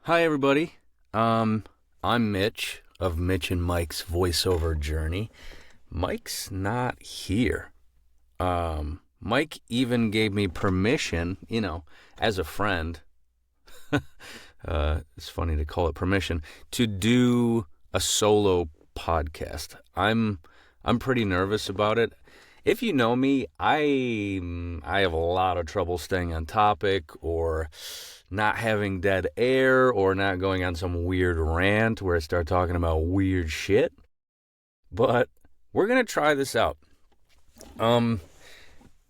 Hi, everybody. I'm Mitch of Mitch and Mike's voiceover journey. Mike's not here. Mike even gave me permission, as a friend. It's funny to call it permission to do a solo podcast. I'm pretty nervous about it. If you know me, I have a lot of trouble staying on topic or not having dead air or not going on some weird rant where I start talking about weird shit. But we're going to try this out.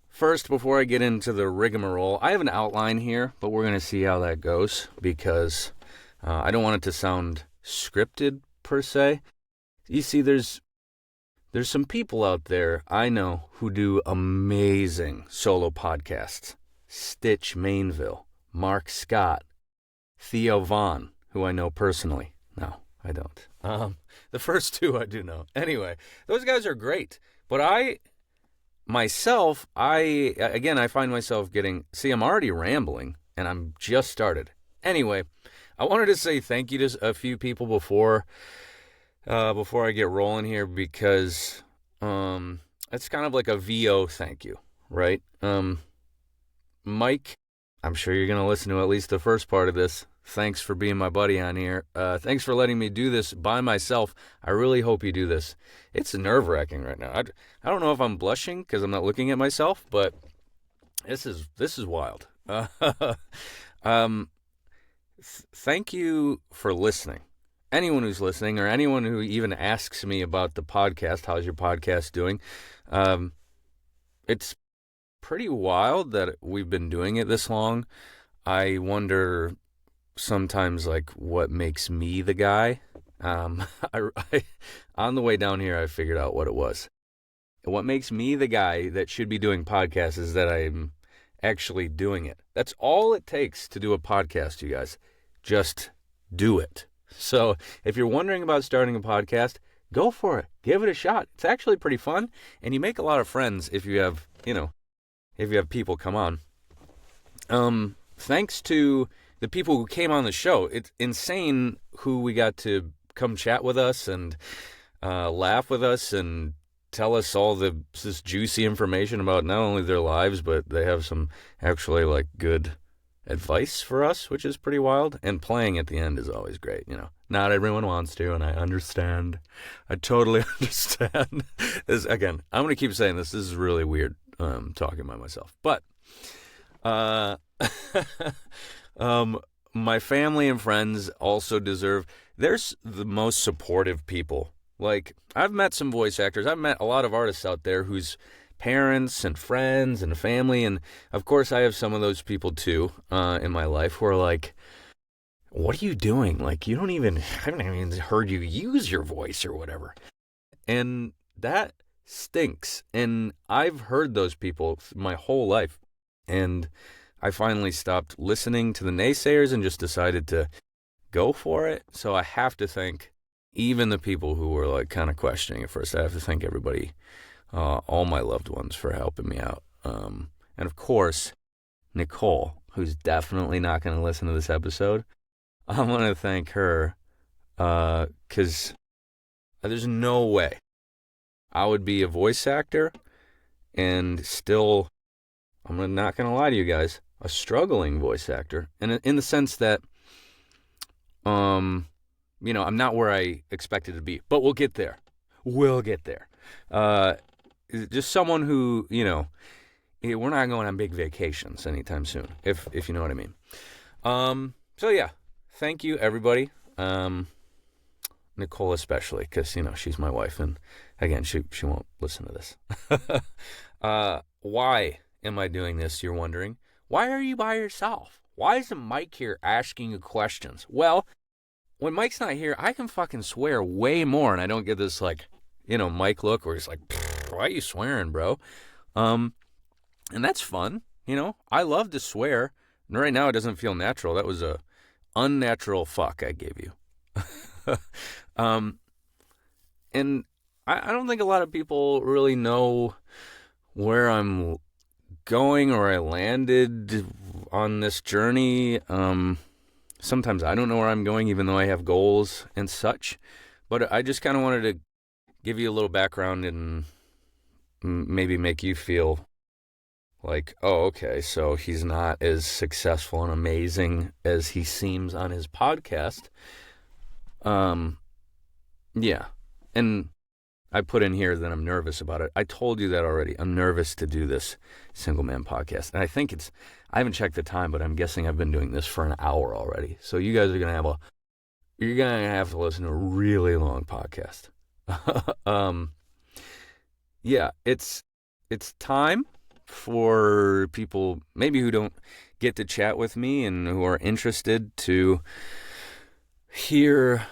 First, before I get into the rigmarole, I have an outline here, but we're going to see how that goes because I don't want it to sound scripted per se. You see, there's some people out there I know who do amazing solo podcasts. Stitch Mainville, Mark Scott, Theo Vaughn, who I know personally. No, I don't. The first two I do know. Anyway, those guys are great. But I find myself I'm already rambling, and I'm just started. Anyway, I wanted to say thank you to a few people before I get rolling here because it's kind of like a VO thank you, right? Mike, I'm sure you're going to listen to at least the first part of this. Thanks for being my buddy on here. Thanks for letting me do this by myself. I really hope you do this. It's nerve-wracking right now. I don't know if I'm blushing because I'm not looking at myself, but this is wild. Thank you for listening. Anyone who's listening or anyone who even asks me about the podcast, how's your podcast doing? It's pretty wild that we've been doing it this long. I wonder sometimes what makes me the guy. On the way down here, I figured out what it was. What makes me the guy that should be doing podcasts is that I'm actually doing it. That's all it takes to do a podcast, you guys. Just do it. So if you're wondering about starting a podcast, go for it. Give it a shot. It's actually pretty fun, and you make a lot of friends if you have people come on. Thanks to the people who came on the show. It's insane who we got to come chat with us and laugh with us and tell us all this juicy information about not only their lives, but they have some actually good advice for us, which is pretty wild. And playing at the end is always great. Not everyone wants to, and I understand. I totally understand. Again, I'm going to keep saying this. This is really weird talking by myself. But my family and friends also deserve. There's the most supportive people. I've met some voice actors. I've met a lot of artists out there whose parents and friends and family, and of course I have some of those people too in my life who are like, what are you doing? I haven't even heard you use your voice or whatever. And that stinks. And I've heard those people my whole life. And I finally stopped listening to the naysayers and just decided to go for it. So I have to thank even the people who were kind of questioning at first. I have to thank everybody, all my loved ones, for helping me out. And of course, Nicole, who's definitely not going to listen to this episode. I want to thank her because there's no way I would be a voice actor and still, I'm not going to lie to you guys, a struggling voice actor. And in the sense that, I'm not where I expected to be. But we'll get there. Just someone who, we're not going on big vacations anytime soon, if you know what I mean. So yeah, thank you everybody. Nicole especially, because she's my wife, and again, she won't listen to this. Why am I doing this? You're wondering. Why are you by yourself? Why isn't Mike here asking you questions? Well, when Mike's not here, I can fucking swear way more, and I don't get this Mike look where he's like, why are you swearing, bro? And that's fun. I love to swear, and right now it doesn't feel natural. That was a unnatural fuck I gave you. And I don't think a lot of people really know where I'm going or I landed on this journey. sometimes I don't know where I'm going, even though I have goals and such. But I just kind of wanted to give you a little background and maybe make you feel like, oh, okay, so he's not as successful and amazing as he seems on his podcast. Yeah. And I put in here that I'm nervous about it. I told you that already. I'm nervous to do this single man podcast. And I think I haven't checked the time, but I'm guessing I've been doing this for an hour already. So you guys are going to you're going to have to listen to a really long podcast. Yeah, it's time for people maybe who don't get to chat with me and who are interested to hear,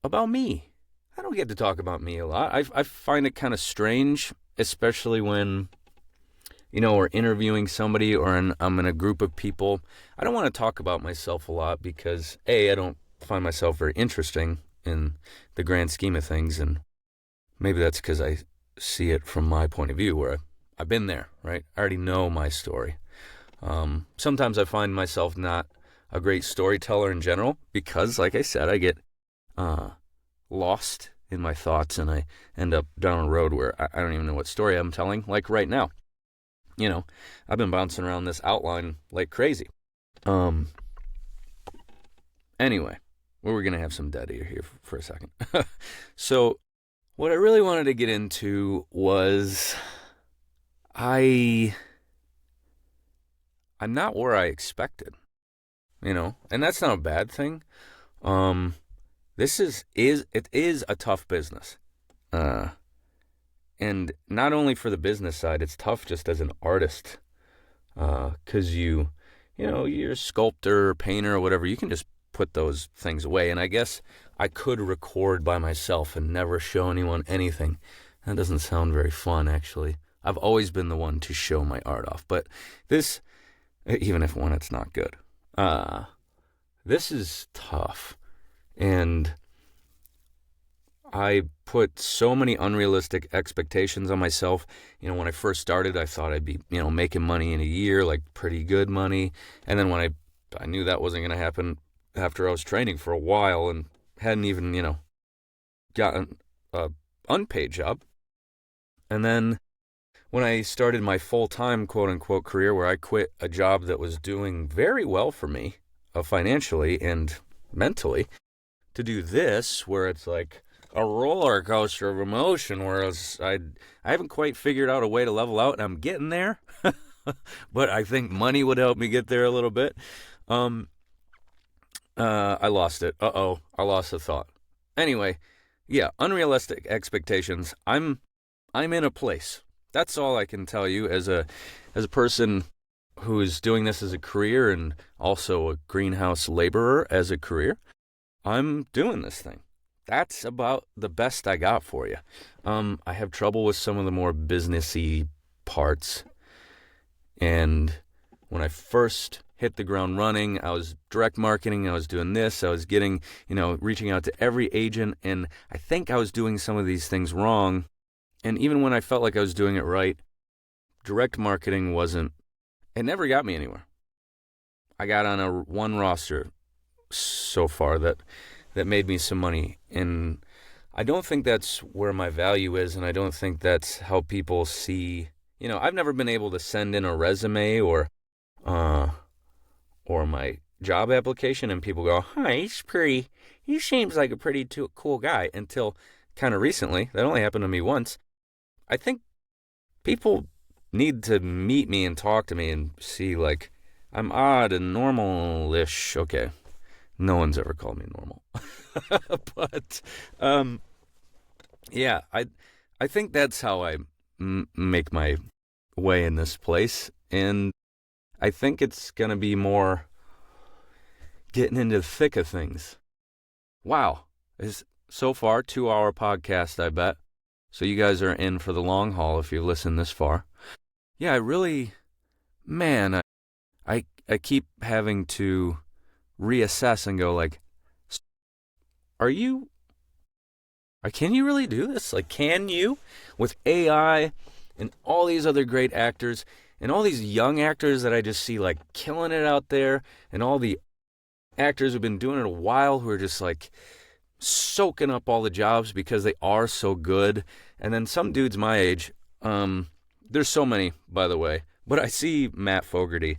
about me. I don't get to talk about me a lot. I find it kind of strange, especially when, we're interviewing somebody or I'm in a group of people. I don't want to talk about myself a lot because, A, I don't find myself very interesting in the grand scheme of things, and maybe that's because I see it from my point of view where I've been there, right? I already know my story. Sometimes I find myself not a great storyteller in general because, like I said, I get lost in my thoughts and I end up down a road where I don't even know what story I'm telling, like right now. I've been bouncing around this outline like crazy. Anyway, we're going to have some dead air here for a second. So what I really wanted to get into was I'm not where I expected, and that's not a bad thing. This is a tough business. And not only for the business side, it's tough just as an artist. 'Cause you're a sculptor, painter, or whatever, you can just put those things away. And I guess I could record by myself and never show anyone anything. That doesn't sound very fun, actually. I've always been the one to show my art off. But this, even if it's not good, this is tough. And I put so many unrealistic expectations on myself. When I first started, I thought I'd be, making money in a year, like pretty good money. And then when I knew that wasn't going to happen after I was training for a while and hadn't even, gotten an unpaid job. And then when I started my full-time quote-unquote career where I quit a job that was doing very well for me financially and mentally to do this where it's like a roller coaster of emotion, whereas I haven't quite figured out a way to level out, and I'm getting there. But I think money would help me get there a little bit. I lost it. I lost the thought. Anyway, yeah, unrealistic expectations. I'm in a place. That's all I can tell you as a person who is doing this as a career and also a greenhouse laborer as a career. I'm doing this thing. That's about the best I got for you. I have trouble with some of the more businessy parts. And when I first hit the ground running, I was direct marketing, I was doing this, I was getting, reaching out to every agent, and I think I was doing some of these things wrong. And even when I felt like I was doing it right, direct marketing it never got me anywhere. I got on one roster so far that made me some money, and I don't think that's where my value is, and I don't think that's how people see, I've never been able to send in a resume or my job application and people go, hi, he seems like a pretty cool guy, until kind of recently. That only happened to me once. I think people need to meet me and talk to me and see, like, I'm odd and normal-ish. Okay. No one's ever called me normal. But, yeah, I think that's how I make my way in this place. And I think it's going to be more getting into the thick of things. Wow. So far, 2-hour podcast, I bet. So you guys are in for the long haul if you listen this far. Yeah, I keep having to reassess and go like, can you really do this? Like, can you? With AI and all these other great actors and all these young actors that I just see like killing it out there, and all the actors who've been doing it a while who are just like soaking up all the jobs because they are so good. And then some dudes my age, there's so many, by the way, but I see Matt Fogarty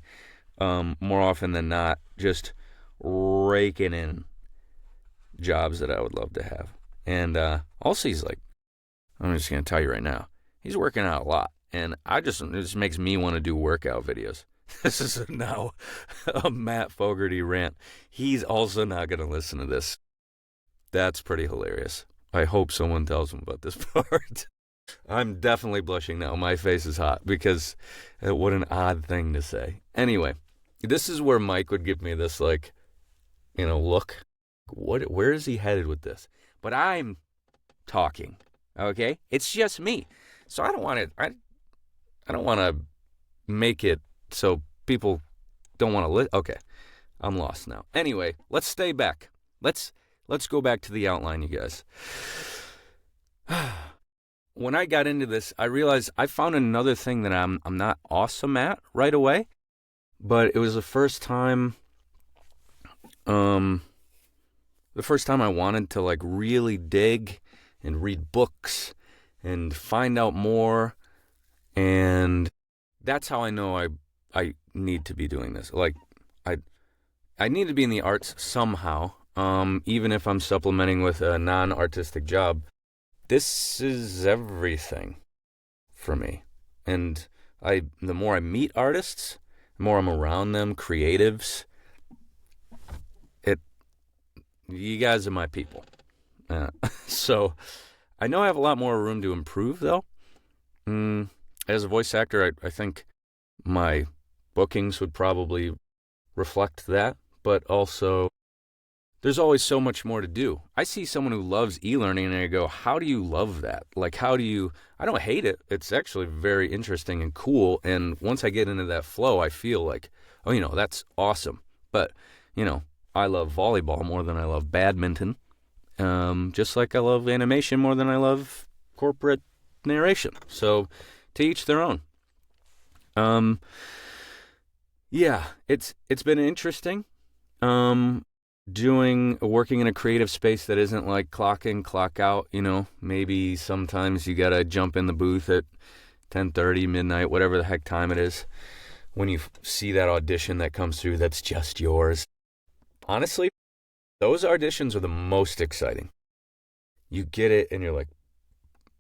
more often than not just raking in jobs that I would love to have. And also he's like, I'm just going to tell you right now, he's working out a lot. And it just makes me want to do workout videos. This is now a Matt Fogarty rant. He's also not going to listen to this. That's pretty hilarious. I hope someone tells him about this part. I'm definitely blushing now. My face is hot because what an odd thing to say. Anyway, this is where Mike would give me this, like, look. Where is he headed with this? But I'm talking, okay? It's just me. So I don't want to make it so people don't want to listen. Okay, I'm lost now. Anyway, let's stay back. Let's go back to the outline, you guys. When I got into this, I realized I found another thing that I'm not awesome at right away, but it was the first time I wanted to like really dig and read books and find out more, and that's how I know I need to be doing this. Like I need to be in the arts somehow. Even if I'm supplementing with a non-artistic job, this is everything for me. And the more I meet artists, the more I'm around them, creatives, you guys are my people. So I know I have a lot more room to improve, though. As a voice actor, I think my bookings would probably reflect that, but also there's always so much more to do. I see someone who loves e-learning and I go, how do you love that? Like, I don't hate it. It's actually very interesting and cool. And once I get into that flow, I feel like, that's awesome. But, I love volleyball more than I love badminton. Just like I love animation more than I love corporate narration. So to each their own. Yeah, it's been interesting. Working in a creative space that isn't like clock in, clock out, maybe sometimes you gotta jump in the booth at 10:30, midnight, whatever the heck time it is, when you see that audition that comes through that's just yours. Honestly, those auditions are the most exciting. You get it and you're like,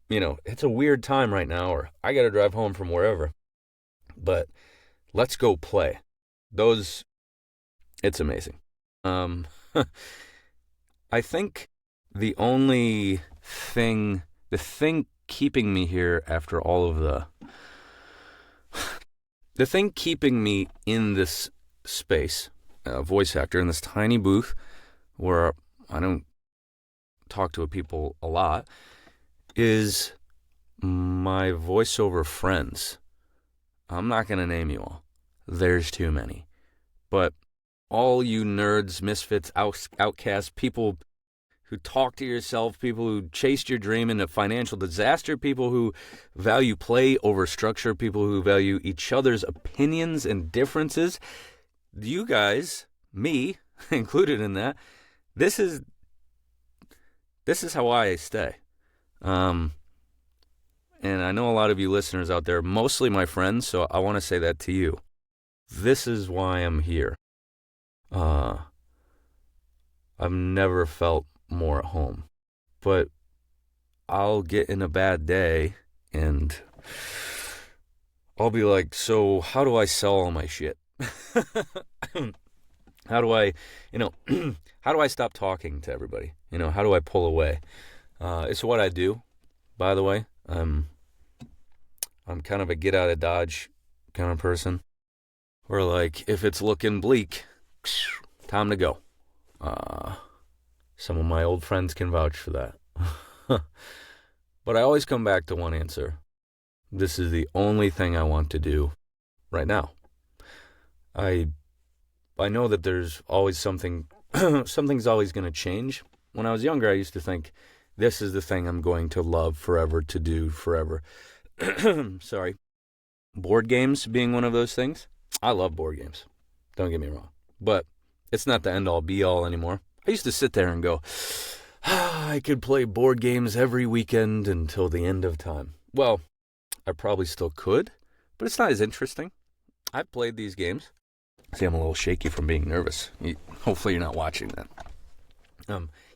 it's a weird time right now, or I gotta drive home from wherever, but let's go play. It's amazing. I think the thing keeping me here after all of the thing keeping me in this space, voice actor in this tiny booth where I don't talk to people a lot, is my voiceover friends. I'm not going to name you all. There's too many. But all you nerds, misfits, outcasts, people who talk to yourself, people who chased your dream into financial disaster, people who value play over structure, people who value each other's opinions and differences, you guys, me included in that, this is how I stay. And I know a lot of you listeners out there, mostly my friends, so I want to say that to you. This is why I'm here. I've never felt more at home. But I'll get in a bad day and I'll be like, so how do I sell all my shit? How do I, how do I stop talking to everybody? How do I pull away? It's what I do, by the way. I'm kind of a get out of Dodge kind of person. Or like, if it's looking bleak, time to go. Some of my old friends can vouch for that. But I always come back to one answer. This is the only thing I want to do right now. I know that there's always something's always going to change. When I was younger, I used to think, this is the thing I'm going to love forever, to do forever. Sorry. Board games being one of those things. I love board games. Don't get me wrong. But It's not the end-all be-all anymore. I used to sit there and go, I could play board games every weekend until the end of time. Well, I probably still could, but it's not as interesting. I've played these games. See, I'm a little shaky from being nervous. Hopefully you're not watching that.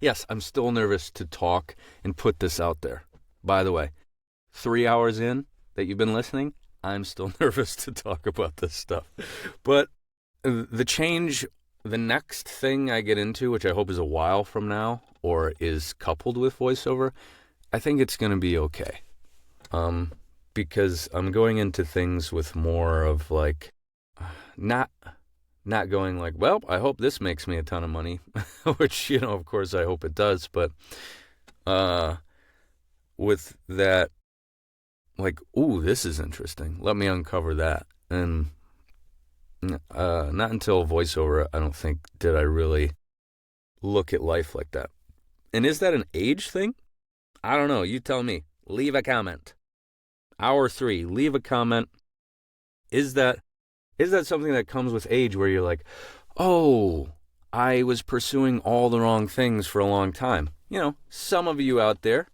Yes, I'm still nervous to talk and put this out there. By the way, 3 hours in that you've been listening, I'm still nervous to talk about this stuff. But the change, the next thing I get into, which I hope is a while from now or is coupled with voiceover, I think it's going to be okay. Because I'm going into things with more of like, not going like, well, I hope this makes me a ton of money, which, of course I hope it does. But with that, like, ooh, this is interesting. Let me uncover that. And not until voiceover, I don't think, did I really look at life like that. And is that an age thing? I don't know. You tell me. Leave a comment. Hour 3, leave a comment. Is that something that comes with age where you're like, oh, I was pursuing all the wrong things for a long time? Some of you out there,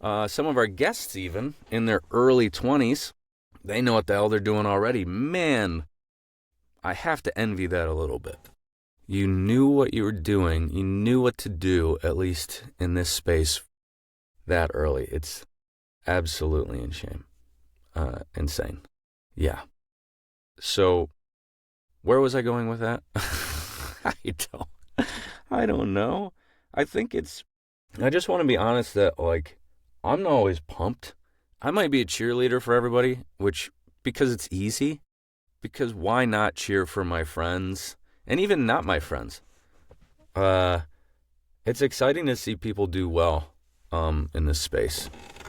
some of our guests even, in their early 20s, they know what the hell they're doing already. Man, I have to envy that a little bit. You knew what you were doing. You knew what to do, at least in this space, that early. It's absolutely insane. Yeah. So, where was I going with that? I don't know. I just want to be honest that, like, I'm not always pumped. I might be a cheerleader for everybody, because it's easy. Because why not cheer for my friends? And even not my friends. It's exciting to see people do well, in this space.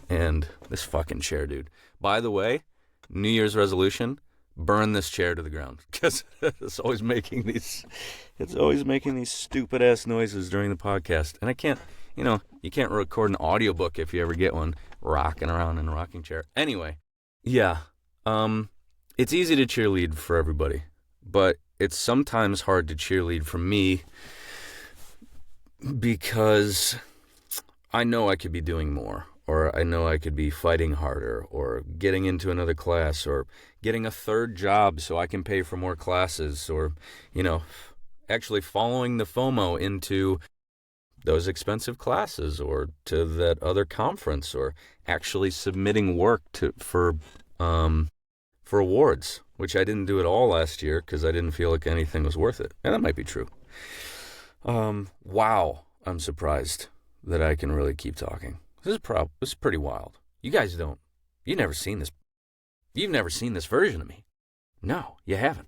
And this fucking chair, dude. By the way, New Year's resolution, burn this chair to the ground, because it's always making these stupid ass noises during the podcast. And I can't, you can't record an audiobook if you ever get one, rocking around in a rocking chair. Anyway, yeah, it's easy to cheerlead for everybody, but it's sometimes hard to cheerlead for me because I know I could be doing more. Or I know I could be fighting harder, or getting into another class, or getting a third job so I can pay for more classes, or, actually following the FOMO into those expensive classes, or to that other conference, or actually submitting work for awards, which I didn't do at all last year because I didn't feel like anything was worth it. And that might be true. Wow, I'm surprised that I can really keep talking. This is pretty wild. You guys you've never seen this. You've never seen this version of me. No, you haven't.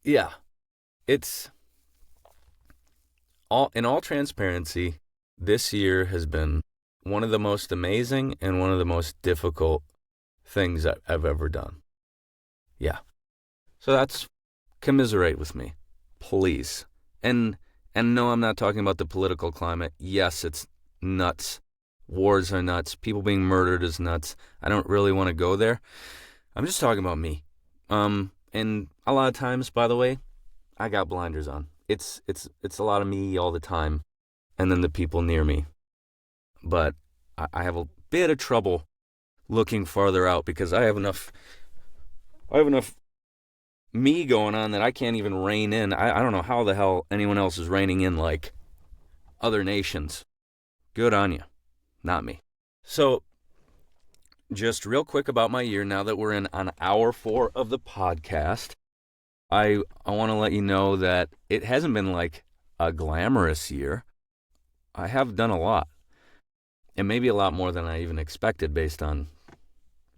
Yeah. It's in all transparency, this year has been one of the most amazing and one of the most difficult things I've ever done. Yeah. So that's, commiserate with me, please. And no, I'm not talking about the political climate. Yes, it's nuts. Wars are nuts. People being murdered is nuts. I don't really want to go there. I'm just talking about me. And a lot of times, by the way, I got blinders on. It's a lot of me all the time, and then the people near me. But I have a bit of trouble looking farther out because I have enough me going on that I can't even rein in. I don't know how the hell anyone else is reining in like other nations. Good on you. Not me. So, just real quick about my year, now that we're on hour 4 of the podcast, I want to let you know that it hasn't been like a glamorous year. I have done a lot. And maybe a lot more than I even expected based on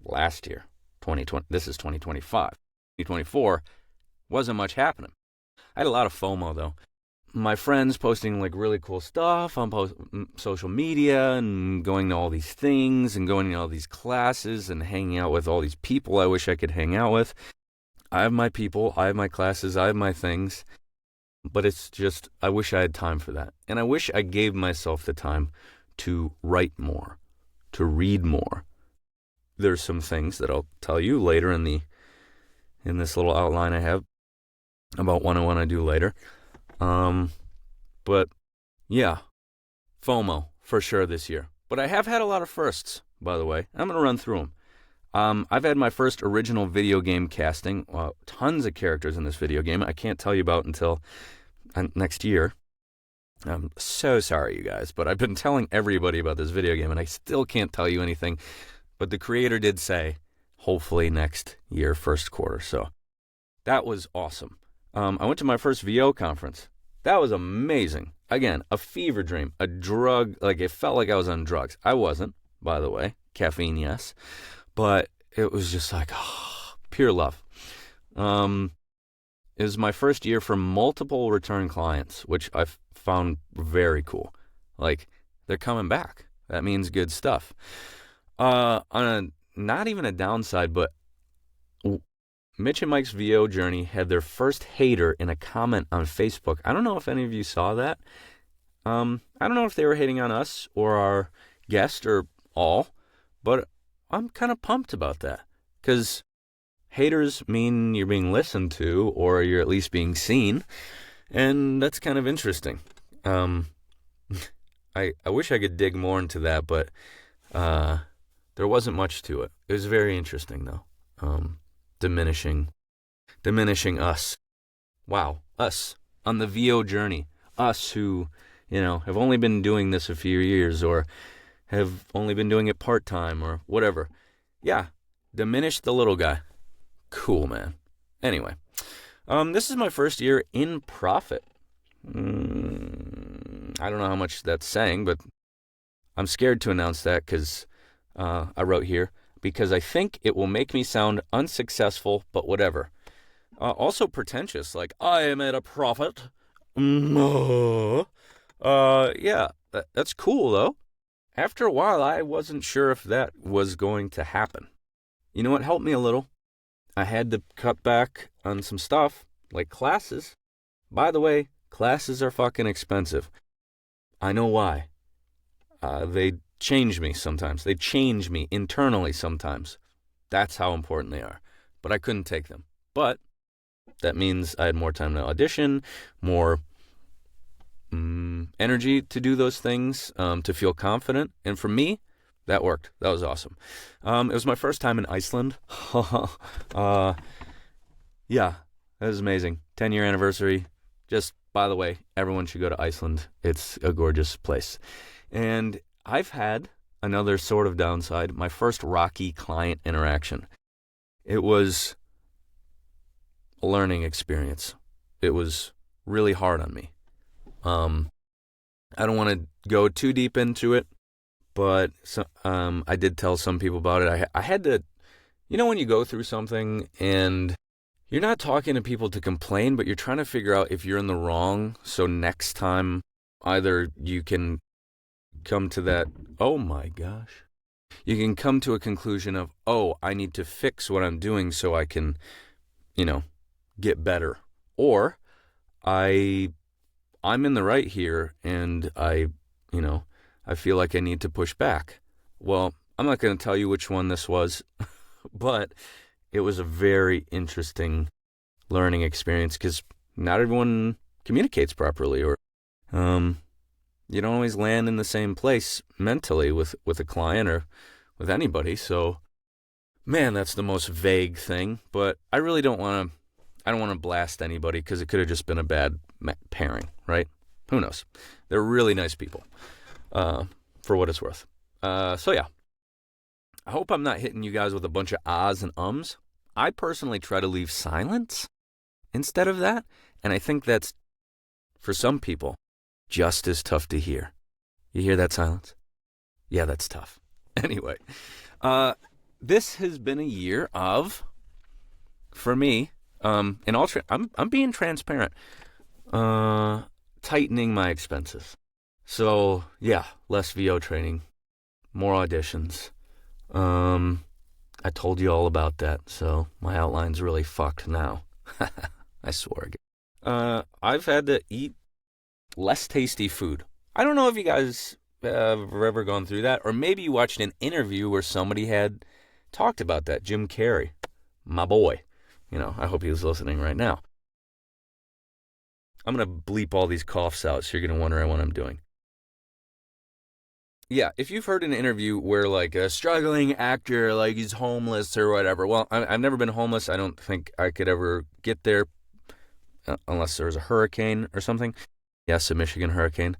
last year, 2020. This is 2025. 2024 wasn't much happening. I had a lot of FOMO, though. My friends posting like really cool stuff on social media and going to all these things and going to all these classes and hanging out with all these people I wish I could hang out with. I have my people, I have my classes, I have my things, but it's just, I wish I had time for that. And I wish I gave myself the time to write more, to read more. There's some things that I'll tell you later in this little outline I have. about one I want to do later. But yeah, FOMO for sure this year. But I have had a lot of firsts, by the way. I'm going to run through them. I've had my first original video game casting. Tons of characters in this video game I can't tell you about until next year. I'm so sorry, you guys, but I've been telling everybody about this video game, and I still can't tell you anything. But the creator did say, hopefully next year, first quarter. So that was awesome. I went to my first VO conference. That was amazing. Again, a fever dream, a drug. Like, it felt like I was on drugs. I wasn't, by the way. Caffeine, yes. But it was just like, pure love. It was my first year for multiple return clients, which I've found very cool. Like, they're coming back. That means good stuff. Not even a downside, but Mitch and Mike's VO journey had their first hater in a comment on Facebook. I don't know if any of you saw that. I don't know if they were hating on us or our guest or all, but I'm kind of pumped about that because haters mean you're being listened to or you're at least being seen, and that's kind of interesting. I wish I could dig more into that, but there wasn't much to it. It was very interesting, though. Diminishing us. Wow, us on the VO journey. Us who, have only been doing this a few years or have only been doing it part-time or whatever. Yeah, diminish the little guy. Cool, man. Anyway, this is my first year in profit. I don't know how much that's saying, but I'm scared to announce that because I wrote here, because I think it will make me sound unsuccessful, but whatever. Also pretentious, like, I am at a profit. Yeah, that's cool, though. After a while, I wasn't sure if that was going to happen. You know what helped me a little? I had to cut back on some stuff, like classes. By the way, classes are fucking expensive. I know why. They change me sometimes. They change me internally sometimes. That's how important they are. But I couldn't take them. But that means I had more time to audition, more energy to do those things, to feel confident. And for me, that worked. That was awesome. It was my first time in Iceland. Yeah, that was amazing. 10-year anniversary. Just, by the way, everyone should go to Iceland. It's a gorgeous place. And I've had another sort of downside, my first rocky client interaction. It was a learning experience. It was really hard on me. I don't want to go too deep into it, but I did tell some people about it. I had to, when you go through something and you're not talking to people to complain, but you're trying to figure out if you're in the wrong, so next time either you can come to that, oh my gosh, you can come to a conclusion of, oh, I need to fix what I'm doing so I can, get better. Or I'm in the right here and I feel like I need to push back. Well, I'm not going to tell you which one this was, but it was a very interesting learning experience because not everyone communicates properly, or you don't always land in the same place mentally with a client or with anybody. So, man, that's the most vague thing. But I really don't want to blast anybody because it could have just been a bad pairing, right? Who knows? They're really nice people, for what it's worth. So yeah, I hope I'm not hitting you guys with a bunch of ahs and ums. I personally try to leave silence instead of that, and I think that's, for some people, just as tough to hear. You hear that silence? Yeah, that's tough. Anyway, this has been a year of, for me, I'm being transparent, tightening my expenses. So yeah, less VO training, more auditions. I told you all about that, so my outline's really fucked now. I swear. I've had to eat less tasty food. I don't know if you guys have ever gone through that, or maybe you watched an interview where somebody had talked about that. Jim Carrey, my boy. I hope he was listening right now. I'm going to bleep all these coughs out so you're going to wonder what I'm doing. Yeah, if you've heard an interview where like a struggling actor, like he's homeless or whatever, well, I've never been homeless. I don't think I could ever get there unless there was a hurricane or something. Yes, a Michigan hurricane.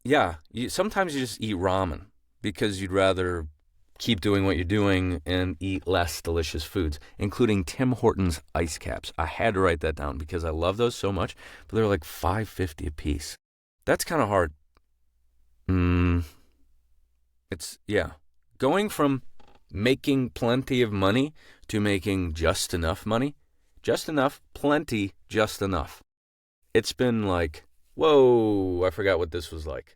Yeah, sometimes you just eat ramen because you'd rather keep doing what you're doing and eat less delicious foods, including Tim Hortons ice caps. I had to write that down because I love those so much, but they're like $5.50 a piece. That's kind of hard. Yeah. Going from making plenty of money to making just enough money, just enough, plenty, just enough. It's been like, whoa, I forgot what this was like.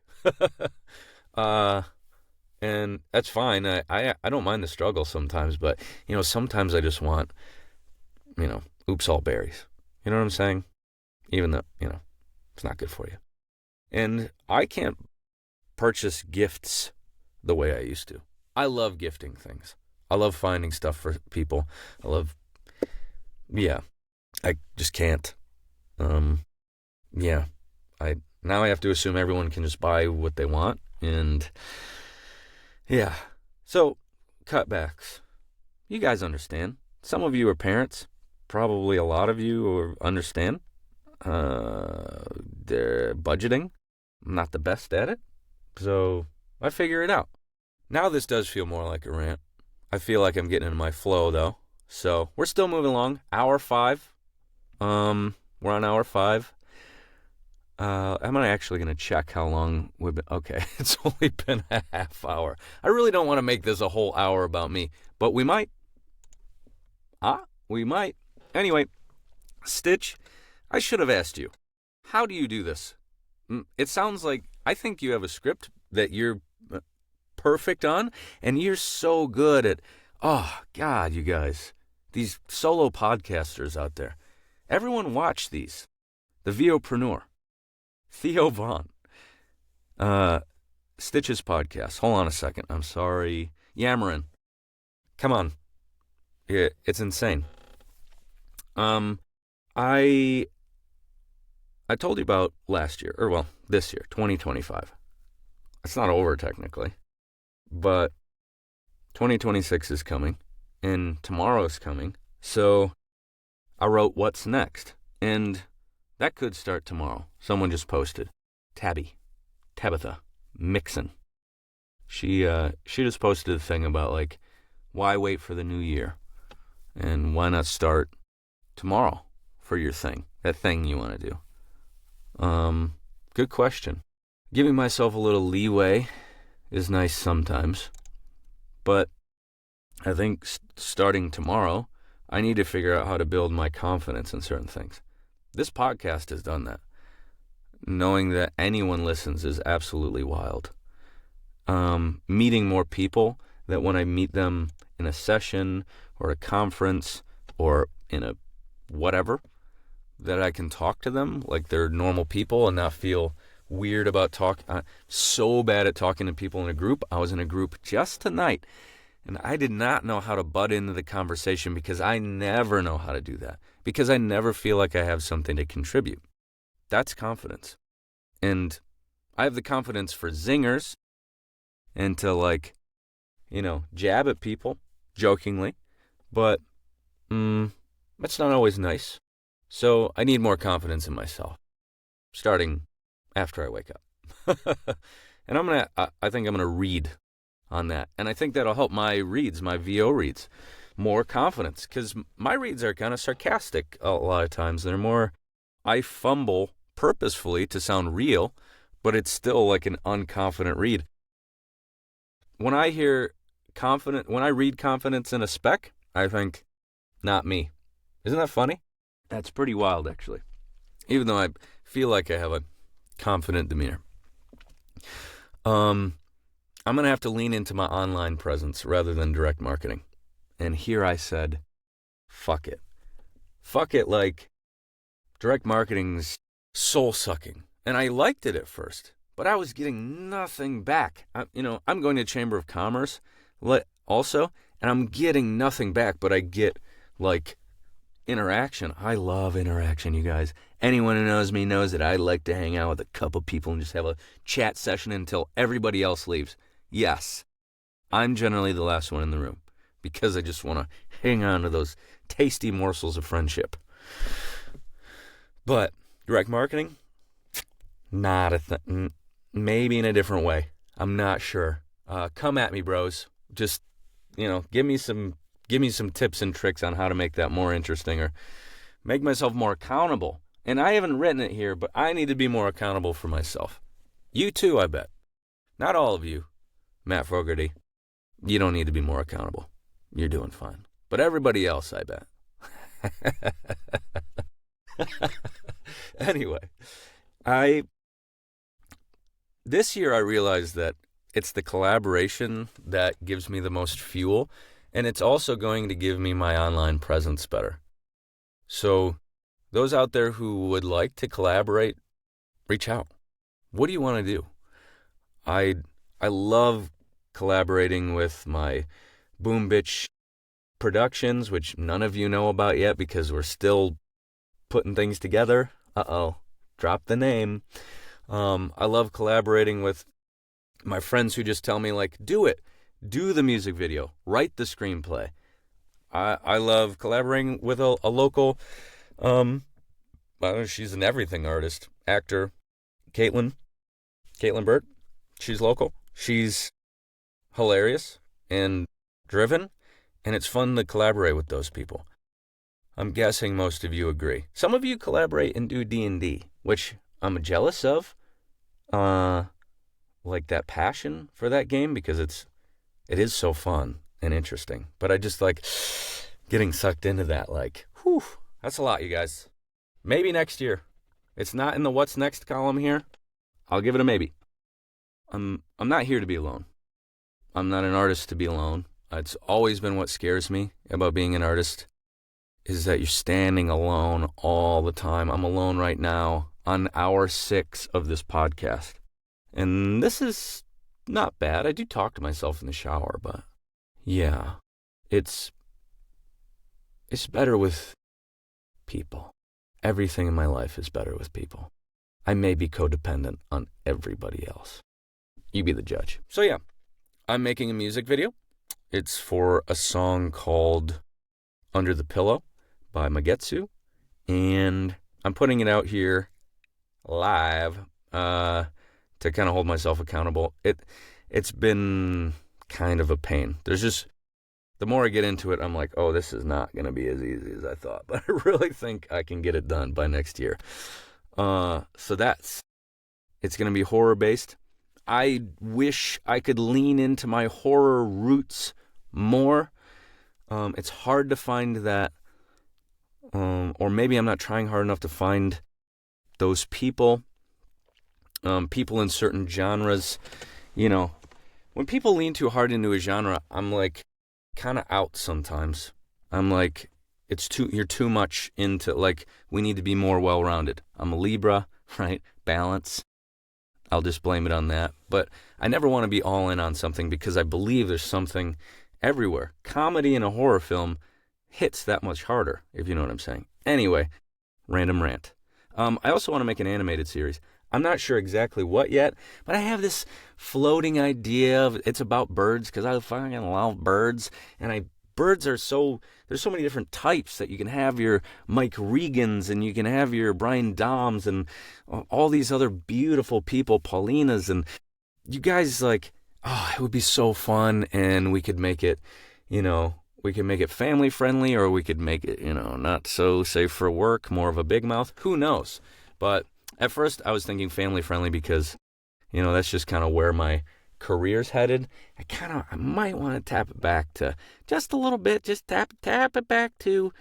And that's fine. I don't mind the struggle sometimes, but, sometimes I just want, oops, all berries. You know what I'm saying? Even though, it's not good for you. And I can't purchase gifts the way I used to. I love gifting things. I love finding stuff for people. I just can't. Now I have to assume everyone can just buy what they want, and yeah. So, cutbacks. You guys understand. Some of you are parents. Probably a lot of you understand. They're budgeting. I'm not the best at it. So, I figure it out. Now this does feel more like a rant. I feel like I'm getting into my flow, though. So, we're still moving along. Hour 5. We're on hour 5. I'm actually going to check how long we've been. Okay, it's only been a half hour. I really don't want to make this a whole hour about me, but we might. We might. Anyway, Stitch, I should have asked you, how do you do this? It sounds like, I think you have a script that you're perfect on, and you're so good at, oh, God, you guys, these solo podcasters out there. Everyone watch these. The VOpreneur. Theo Vaughn. Stitch's podcast. Hold on a second. I'm sorry. Yammering. Come on. It's insane. I told you about last year, this year, 2025. It's not over technically, but 2026 is coming, and tomorrow's coming. So I wrote What's Next, and that could start tomorrow. Someone just posted. Tabitha Mixon. She just posted a thing about like, why wait for the new year? And why not start tomorrow for your thing, that thing you want to do? Good question. Giving myself a little leeway is nice sometimes. But I think starting tomorrow, I need to figure out how to build my confidence in certain things. This podcast has done that. Knowing that anyone listens is absolutely wild. Meeting more people, that when I meet them in a session or a conference or in a whatever, that I can talk to them like they're normal people and not feel weird about talking. I'm so bad at talking to people in a group. I was in a group just tonight, and I did not know how to butt into the conversation because I never know how to do that. Because I never feel like I have something to contribute. That's confidence. And I have the confidence for zingers and to jab at people jokingly, but that's not always nice. So I need more confidence in myself, starting after I wake up. And I think I'm going to read on that. And I think that'll help my VO reads, more confidence, because my reads are kind of sarcastic a lot of times. They're more, I fumble purposefully to sound real, but it's still like an unconfident read. When I read confidence in a spec, I think, not me. Isn't that funny? That's pretty wild, actually. Even though I feel like I have a confident demeanor. I'm going to have to lean into my online presence rather than direct marketing. And here I said, fuck it. Fuck it, like, direct marketing's soul-sucking. And I liked it at first, but I was getting nothing back. I'm going to Chamber of Commerce also, and I'm getting nothing back, but I get, like, interaction. I love interaction, you guys. Anyone who knows me knows that I like to hang out with a couple people and just have a chat session until everybody else leaves. Yes, I'm generally the last one in the room because I just want to hang on to those tasty morsels of friendship. But direct marketing, not a thing. Maybe in a different way. I'm not sure. Come at me, bros. Just, give me some tips and tricks on how to make that more interesting or make myself more accountable. And I haven't written it here, but I need to be more accountable for myself. You too, I bet. Not all of you, Matt Fogarty. You don't need to be more accountable. You're doing fine. But everybody else, I bet. Anyway, this year I realized that it's the collaboration that gives me the most fuel, and it's also going to give me my online presence better. So those out there who would like to collaborate, reach out. What do you want to do? I love collaborating with my Boom Bitch Productions, which none of you know about yet because we're still putting things together. Drop the name. I love collaborating with my friends who just tell me, like, do it. Do the music video. Write the screenplay. I love collaborating with a local, she's an everything artist, actor, Caitlin Burt. She's local. She's hilarious and driven, and it's fun to collaborate with those people. I'm guessing most of you agree. Some of you collaborate and do D&D, which I'm jealous of. Like that passion for that game because it is so fun and interesting. But I just like getting sucked into that. Like, whew, that's a lot, you guys. Maybe next year. It's not in the what's next column here. I'll give it a maybe. I'm not here to be alone. I'm not an artist to be alone. It's always been what scares me about being an artist is that you're standing alone all the time. I'm alone right now on hour 6 of this podcast. And this is not bad. I do talk to myself in the shower, but yeah, it's better with people. Everything in my life is better with people. I may be codependent on everybody else. You be the judge. So yeah, I'm making a music video. It's for a song called Under the Pillow by Magetsu, and I'm putting it out here live to kind of hold myself accountable. It's been kind of a pain. There's just, the more I get into it, I'm like, oh, this is not going to be as easy as I thought, but I really think I can get it done by next year. So it's going to be horror-based. I wish I could lean into my horror roots more. It's hard to find that, or maybe I'm not trying hard enough to find those people in certain genres. When people lean too hard into a genre, I'm like kind of out sometimes. I'm like, you're too much into, like, we need to be more well-rounded. I'm a Libra, right? Balance. I'll just blame it on that. But I never want to be all in on something because I believe there's something everywhere. Comedy in a horror film hits that much harder, if you know what I'm saying. Anyway, random rant. I also want to make an animated series. I'm not sure exactly what yet, but I have this floating idea of it's about birds because I fucking love birds, and birds are there's so many different types that you can have your Mike Regans and you can have your Brian Doms and all these other beautiful people, Paulinas, and you guys it would be so fun, and we could make it, we could make it family friendly, or we could make it, not so safe for work, more of a big mouth. Who knows? But at first I was thinking family friendly because, that's just kind of where my career's headed. I might want to tap it back to just a little bit, just tap it back to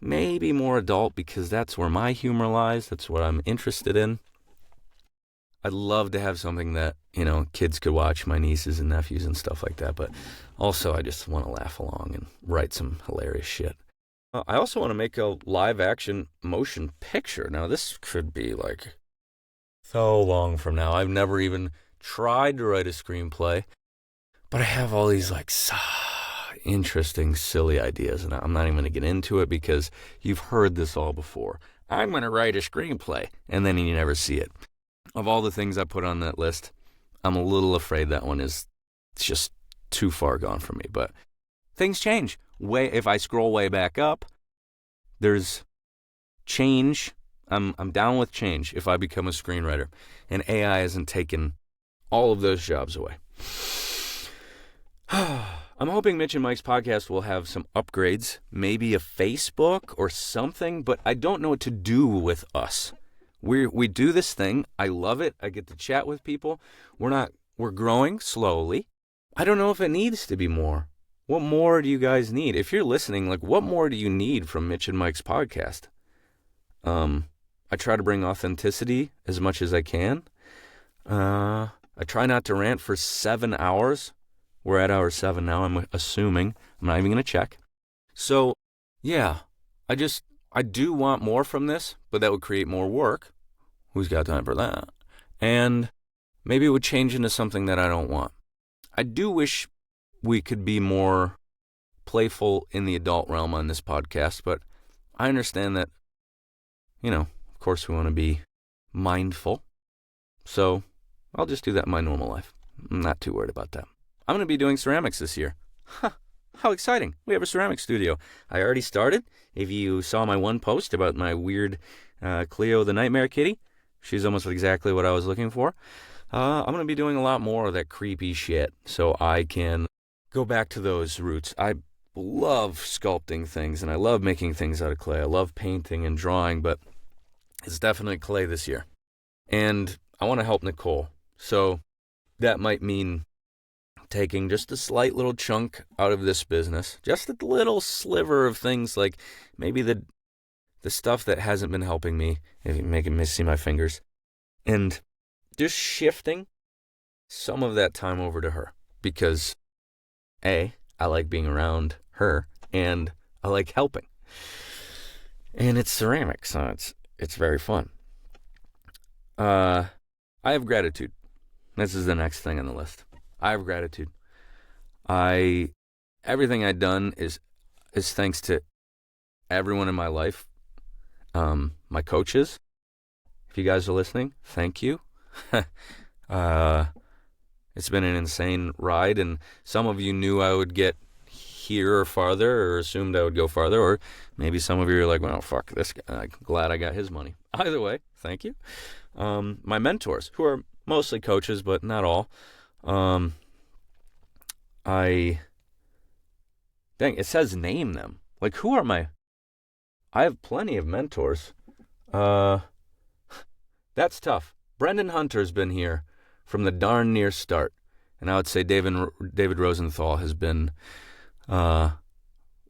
maybe more adult because that's where my humor lies. That's what I'm interested in. I'd love to have something that, kids could watch, my nieces and nephews and stuff like that. But also I just want to laugh along and write some hilarious shit. I also want to make a live action motion picture. Now this could be like so long from now. I've never even tried to write a screenplay, but I have all these interesting, silly ideas, and I'm not even going to get into it because you've heard this all before. I'm going to write a screenplay. And then you never see it. Of all the things I put on that list, I'm a little afraid that one is just too far gone for me. But things change. If I scroll way back up, there's change. I'm down with change if I become a screenwriter. And AI hasn't taken all of those jobs away. I'm hoping Mitch and Mike's podcast will have some upgrades, maybe a Facebook or something, but I don't know what to do with us. We do this thing. I love it. I get to chat with people. We're growing slowly. I don't know if it needs to be more. What more do you guys need? If you're listening, what more do you need from Mitch and Mike's podcast? I try to bring authenticity as much as I can. I try not to rant for 7 hours. We're at hour 7 now, I'm assuming. I'm not even going to check. So, yeah, I do want more from this, but that would create more work. Who's got time for that? And maybe it would change into something that I don't want. I do wish we could be more playful in the adult realm on this podcast, but I understand that, of course we want to be mindful. So I'll just do that in my normal life. I'm not too worried about that. I'm going to be doing ceramics this year. How exciting. We have a ceramic studio. I already started. If you saw my one post about my weird Cleo the Nightmare Kitty, she's almost exactly what I was looking for. I'm going to be doing a lot more of that creepy shit so I can go back to those roots. I love sculpting things, and I love making things out of clay. I love painting and drawing, but it's definitely clay this year. And I want to help Nicole. So that might mean taking just a slight little chunk out of this business, just a little sliver of things, like maybe the stuff that hasn't been helping me, making me see my fingers, and just shifting some of that time over to her, because I like being around her and I like helping, and it's ceramics, so it's very fun. I have gratitude. This is the next thing on the list. I have gratitude. Everything I've done is thanks to everyone in my life. My coaches, if you guys are listening, thank you. It's been an insane ride, and some of you knew I would get here or farther, or assumed I would go farther, or maybe some of you are like, well, fuck this guy. I'm glad I got his money. Either way, thank you. My mentors, who are mostly coaches, but not all. It says name them. Who are my... I have plenty of mentors. That's tough. Brendan Hunter's been here from the darn near start. And I would say David Rosenthal has been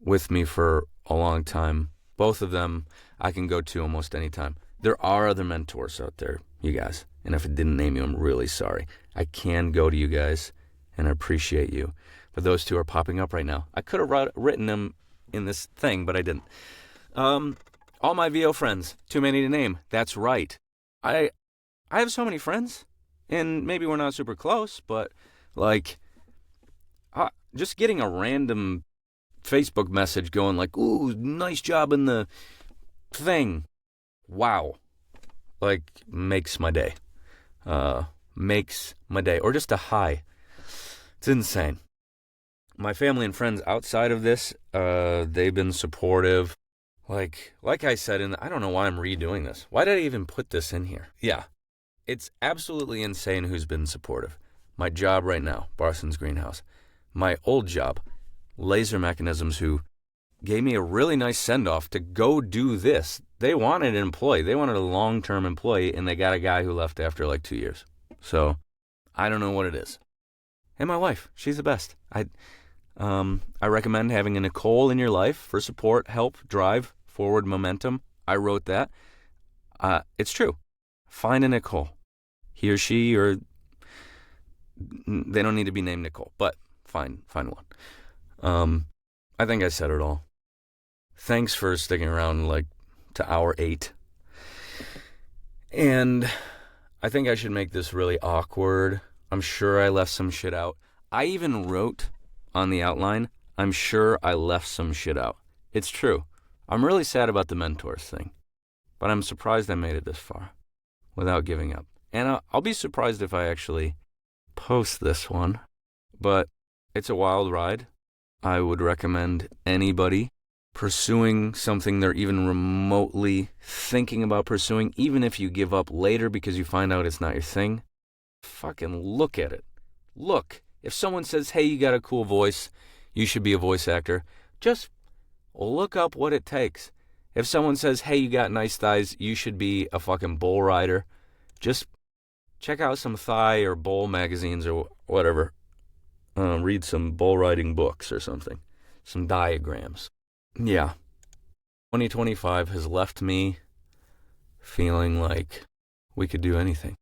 with me for a long time. Both of them I can go to almost any time. There are other mentors out there, you guys. And if I didn't name you, I'm really sorry. I can go to you guys, and I appreciate you. But those two are popping up right now. I could have written them in this thing, but I didn't. All my VO friends, too many to name. That's right. I have so many friends, and maybe we're not super close, but just getting a random Facebook message going ooh, nice job in the thing. Wow. Makes my day. Makes my day. Or just a hi. It's insane. My family and friends outside of this, they've been supportive. Like I said, and I don't know why I'm redoing this. Why did I even put this in here? Yeah. It's absolutely insane who's been supportive. My job right now, Barson's Greenhouse. My old job, Laser Mechanisms, who gave me a really nice send-off to go do this. They wanted an employee. They wanted a long-term employee, and they got a guy who left after 2 years. So I don't know what it is. And my wife, she's the best. I recommend having a Nicole in your life for support, help, drive, forward momentum. I wrote that. It's true. Find a Nicole. He or she, or they don't need to be named Nicole, but find one. I think I said it all. Thanks for sticking around to hour 8. And I think I should make this really awkward. I'm sure I left some shit out. I even wrote on the outline, I'm sure I left some shit out. It's true. I'm really sad about the mentors thing. but I'm surprised I made it this far without giving up. And I'll be surprised if I actually post this one, but it's a wild ride. I would recommend anybody pursuing something they're even remotely thinking about pursuing, even if you give up later because you find out it's not your thing, fucking look at it. Look. If someone says, hey, you got a cool voice, you should be a voice actor, just look up what it takes. If someone says, hey, you got nice thighs, you should be a fucking bull rider, just check out some thigh or bull magazines or whatever. Read some bull riding books or something. Some diagrams. Yeah. 2025 has left me feeling like we could do anything.